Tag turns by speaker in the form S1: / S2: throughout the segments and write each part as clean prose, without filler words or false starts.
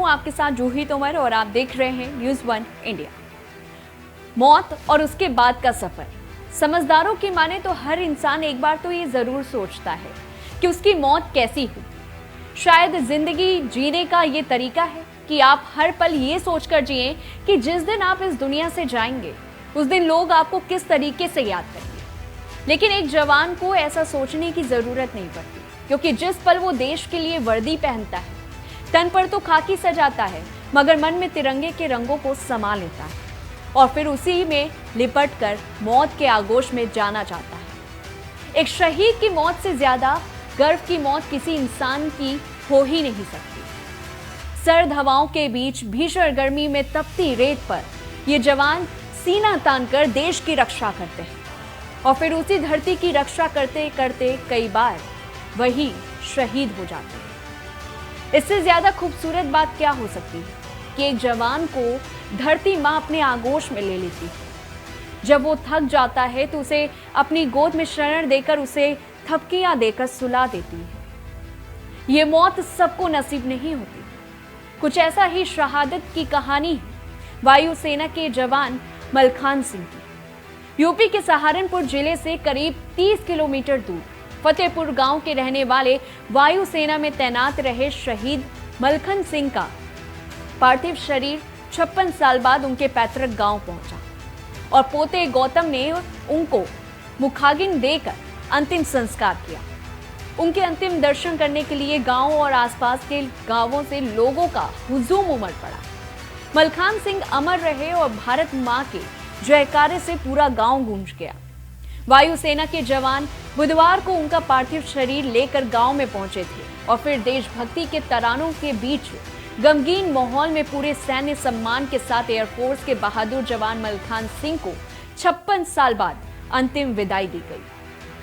S1: हूं आपके साथ जूही तोमर और आप देख रहे हैं न्यूज़ 1 इंडिया। मौत और उसके बाद का सफर। समझदारों की माने तो हर इंसान एक बार तो ये जरूर सोचता है कि उसकी मौत कैसी हो। शायद जिंदगी जीने का ये तरीका है कि आप हर पल ये सोचकर जिएं कि जिस दिन आप इस दुनिया से जाएंगे उस दिन लोग आपको किस तरीके से याद करेंगे। लेकिन एक जवान को ऐसा सोचने की जरूरत नहीं पड़ती, क्योंकि जिस पल वो देश के लिए वर्दी पहनता है, तन पर तो खाकी सजाता है, मगर मन में तिरंगे के रंगों को समा लेता है और फिर उसी में लिपट कर मौत के आगोश में जाना चाहता है। एक शहीद की मौत से ज्यादा गर्व की मौत किसी इंसान की हो ही नहीं सकती। सर्द हवाओं के बीच भीषण गर्मी में तपती रेत पर ये जवान सीना तानकर देश की रक्षा करते हैं और फिर उसी धरती की रक्षा करते करते कई बार वही शहीद हो जाते हैं। इससे ज्यादा खूबसूरत बात क्या हो सकती है कि एक जवान को धरती माँ अपने आगोश में ले लेती है। जब वो थक जाता है तो उसे अपनी गोद में शरण देकर उसे थपकियां देकर सुला देती है। ये मौत सबको नसीब नहीं होती। कुछ ऐसा ही शहादत की कहानी है वायुसेना के जवान मलखान सिंह की। यूपी के सहारनपुर जिले से करीब 30 किलोमीटर दूर फतेहपुर गांव के रहने वाले वायुसेना में तैनात रहे शहीद मलखन सिंह का पार्थिव शरीर 56 साल बाद उनके पैतृक गांव पहुंचा और पोते गौतम ने उनको मुखाग्नि देकर अंतिम संस्कार किया। उनके अंतिम दर्शन करने के लिए गांव और आसपास के गांवों से लोगों का हुजूम उमड़ पड़ा। मलखान सिंह अमर रहे और भारत मां के जयकारे से पूरा गांव गूंज गया। वायुसेना के जवान बुधवार को उनका पार्थिव शरीर लेकर गांव में पहुंचे थे और फिर देशभक्ति के तरानों के बीच गमगीन माहौल में पूरे सैन्य सम्मान के साथ एयरफोर्स के बहादुर जवान मलखान सिंह को 56 साल बाद अंतिम विदाई दी गई।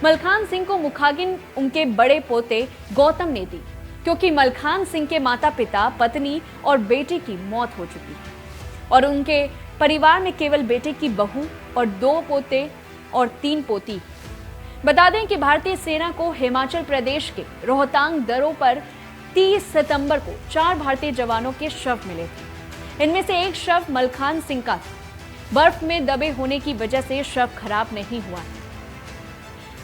S1: मलखान सिंह को मुखाग्नि उनके बड़े पोते गौतम ने दी, क्योंकि मलखान सिंह के माता पिता, पत्नी और बेटे की मौत हो चुकी है और उनके परिवार में केवल बेटे की बहू और 2 पोते और 3 पोती। बता दें कि भारतीय सेना को हिमाचल प्रदेश के रोहतांग दर्रों पर 30 सितंबर को 4 भारतीय जवानों के शव मिले थे। इनमें से एक शव मलखान सिंह का था। बर्फ में दबे होने की वजह से शव खराब नहीं हुआ।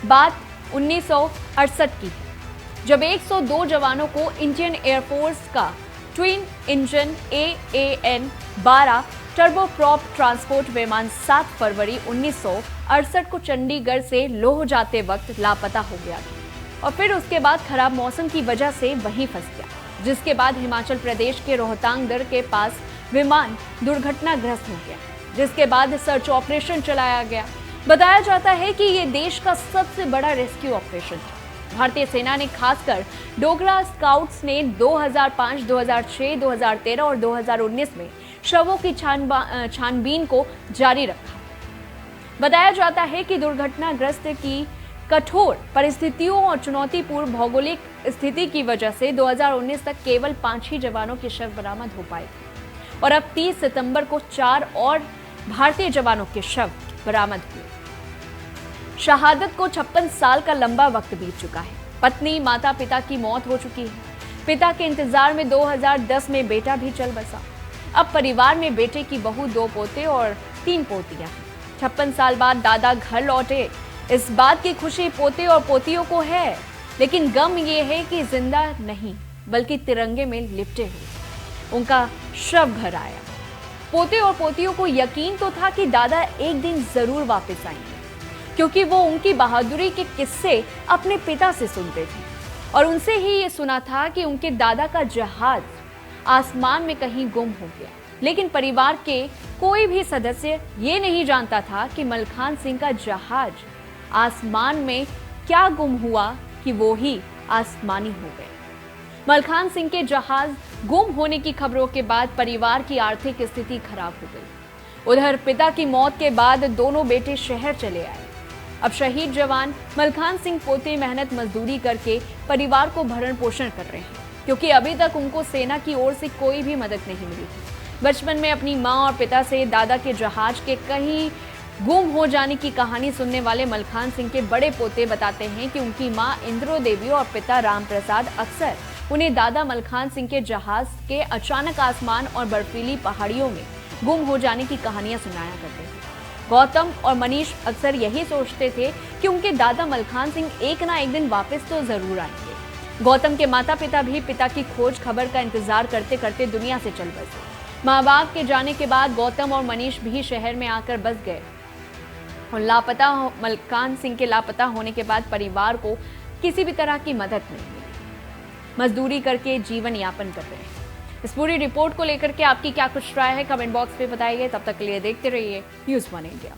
S1: बात 1968 की है, जब 102 जवानों को इंडियन एयरफोर्स का twin engine AAN 12 turboprop transport विमान 7 फरवरी 1968 को चंडीगढ़ से लोह जाते वक्त लापता हो गया और फिर उसके बाद खराब मौसम की वजह से वहीं फंस गया, जिसके बाद हिमाचल प्रदेश के रोहतांग दर्र के पास विमान दुर्घटनाग्रस्त हो गया, जिसके बाद सर्च ऑपरेशन चलाया गया। बताया जाता है कि ये देश का सबसे बड़ा रेस्क्यू ऑपरेशन था। भारतीय सेना ने खासकर डोगरा स्काउट्स ने 2005, 2006, 2013 और 2019 में शवों की छानबीन को जारी रखा। बताया जाता है कि दुर्घटनाग्रस्त की कठोर परिस्थितियों और चुनौतीपूर्ण भौगोलिक स्थिति की वजह से 2019 तक केवल 5 ही जवानों के शव बरामद हो पाए थे और अब 30 सितंबर को 4 और भारतीय जवानों के शव बरामद हुए। शहादत को 56 साल का लंबा वक्त बीत चुका है। पत्नी, माता पिता की मौत हो चुकी है। पिता के इंतजार में 2010 में बेटा भी चल बसा। अब परिवार में बेटे की बहू, 2 पोते और 3 पोतियां हैं। 56 साल बाद दादा घर लौटे, इस बात की खुशी पोते और पोतियों को है, लेकिन गम ये है कि जिंदा नहीं बल्कि तिरंगे में लिपटे हुए उनका शव घर आया। पोते और पोतियों को यकीन तो था कि दादा एक दिन जरूर वापस आएंगे, क्योंकि वो उनकी बहादुरी के किस्से अपने पिता से सुनते थे और उनसे ही ये सुना था कि उनके दादा का जहाज आसमान में कहीं गुम हो गया। लेकिन परिवार के कोई भी सदस्य ये नहीं जानता था कि मलखान सिंह का जहाज आसमान में क्या गुम हुआ कि वो ही आसमानी हो गए। मलखान सिंह के जहाज गुम होने की खबरों के बाद परिवार की आर्थिक स्थिति खराब हो गई। उधर पिता की मौत के बाद दोनों बेटे शहर चले आए। अब शहीद जवान मलखान सिंह पोते मेहनत मजदूरी करके परिवार को भरण पोषण कर रहे हैं, क्योंकि अभी तक उनको सेना की ओर से कोई भी मदद नहीं मिली थी। बचपन में अपनी मां और पिता से दादा के जहाज के कहीं गुम हो जाने की कहानी सुनने वाले मलखान सिंह के बड़े पोते बताते हैं कि उनकी मां इंद्रो देवी और पिता राम प्रसाद अक्सर उन्हें दादा मलखान सिंह के जहाज के अचानक आसमान और बर्फीली पहाड़ियों में गुम हो जाने की कहानियां सुनाया करते थे। गौतम और मनीष अक्सर यही सोचते थे कि उनके दादा मलखान सिंह एक ना एक दिन वापस तो जरूर आएंगे। गौतम के माता पिता भी पिता की खोज खबर का इंतजार करते करते दुनिया से चल बसे। माँ बाप के जाने के बाद गौतम और मनीष भी शहर में आकर बस गए और मलखान सिंह के लापता होने के बाद परिवार को किसी भी तरह की मदद नहीं मिली। मजदूरी करके जीवन यापन कर रहे हैं। इस पूरी रिपोर्ट को लेकर के आपकी क्या कुछ राय है, कमेंट बॉक्स में बताइए। तब तक के लिए देखते रहिए न्यूज़ 1 इंडिया।